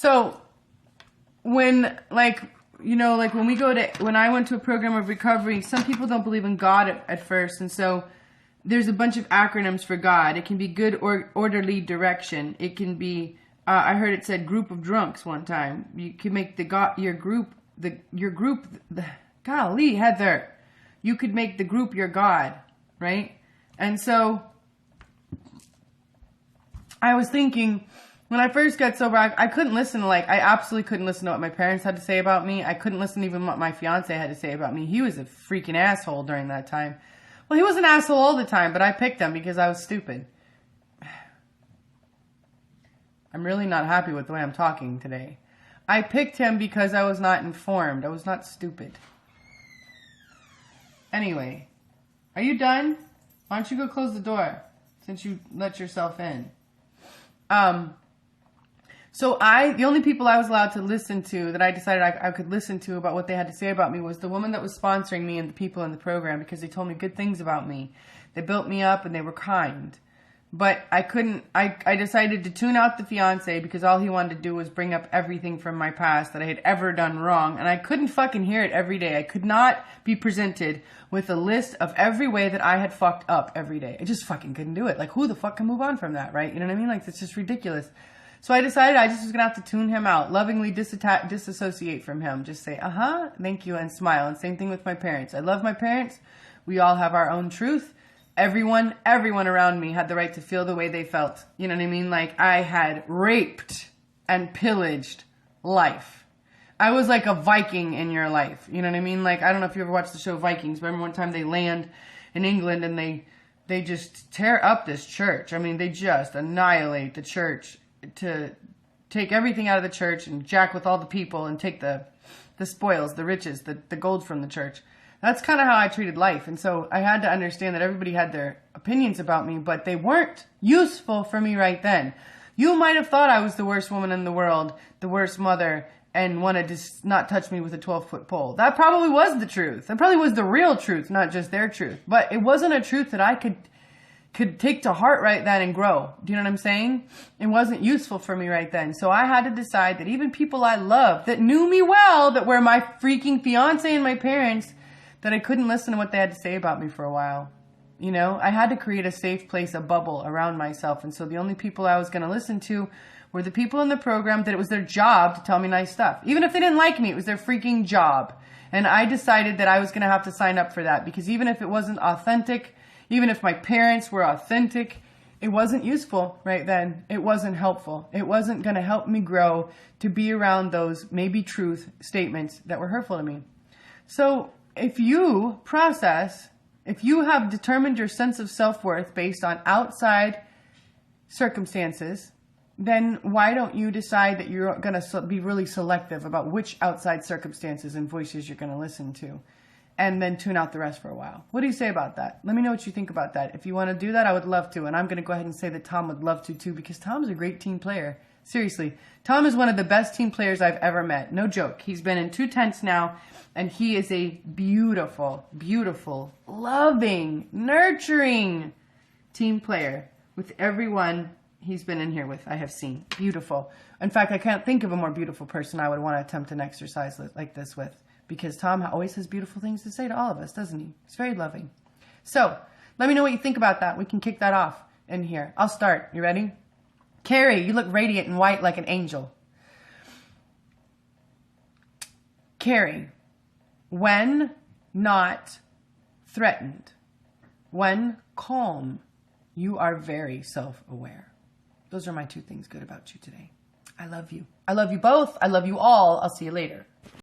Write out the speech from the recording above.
So when when I went to a program of recovery, some people don't believe in God at first. And so there's a bunch of acronyms for God. It can be good or orderly direction. It can be, I heard it said group of drunks one time. You can make golly, Heather, you could make the group your God, right? And so I was thinking, when I first got sober, I couldn't listen I absolutely couldn't listen to what my parents had to say about me. I couldn't listen to even what my fiance had to say about me. He was a freaking asshole during that time. Well, he was an asshole all the time, but I picked him because I was stupid. I'm really not happy with the way I'm talking today. I picked him because I was not informed. I was not stupid. Anyway, are you done? Why don't you go close the door since you let yourself in? So the only people I was allowed to listen to that I decided I could listen to about what they had to say about me was the woman that was sponsoring me and the people in the program, because they told me good things about me. They built me up and they were kind. But I decided to tune out the fiance because all he wanted to do was bring up everything from my past that I had ever done wrong. And I couldn't fucking hear it every day. I could not be presented with a list of every way that I had fucked up every day. I just fucking couldn't do it. Like, who the fuck can move on from that, right? You know what I mean? Like, it's just ridiculous. So I decided I just was going to have to tune him out, lovingly disassociate from him. Just say, thank you, and smile. And same thing with my parents. I love my parents. We all have our own truth. Everyone around me had the right to feel the way they felt. You know what I mean? Like, I had raped and pillaged life. I was like a Viking in your life. You know what I mean? Like, I don't know if you ever watched the show Vikings. Remember one time they land in England and they just tear up this church. I mean, they just annihilate the church to take everything out of the church and jack with all the people and take the spoils, the riches, the gold from the church. That's kind of how I treated life. And so I had to understand that everybody had their opinions about me, but they weren't useful for me right then. You might have thought I was the worst woman in the world, the worst mother, and wanted to not touch me with a 12-foot pole. That probably was the truth. That probably was the real truth, not just their truth. But it wasn't a truth that I could take to heart right then and grow. Do you know what I'm saying? It wasn't useful for me right then. So I had to decide that even people I loved, that knew me well, that were my freaking fiance and my parents, that I couldn't listen to what they had to say about me for a while. You know, I had to create a safe place, a bubble around myself. And so the only people I was going to listen to were the people in the program that it was their job to tell me nice stuff. Even if they didn't like me, it was their freaking job. And I decided that I was going to have to sign up for that, because even if it wasn't authentic, even if my parents were authentic, it wasn't useful right then. It wasn't helpful. It wasn't going to help me grow to be around those maybe truth statements that were hurtful to me. So if you have determined your sense of self-worth based on outside circumstances, then why don't you decide that you're going to be really selective about which outside circumstances and voices you're going to listen to, and then tune out the rest for a while? What do you say about that? Let me know what you think about that. If you want to do that, I would love to. And I'm going to go ahead and say that Tom would love to too, because Tom's a great team player. Seriously, Tom is one of the best team players I've ever met. No joke. He's been in 2 tents now, and he is a beautiful, beautiful, loving, nurturing team player with everyone he's been in here with. I have seen. Beautiful. In fact, I can't think of a more beautiful person I would want to attempt an exercise like this with, because Tom always has beautiful things to say to all of us, doesn't he? He's very loving. So let me know what you think about that. We can kick that off in here. I'll start. You ready? Carrie, you look radiant and white like an angel. Carrie, when not threatened, when calm, you are very self-aware. Those are my 2 things good about you today. I love you. I love you both. I love you all. I'll see you later.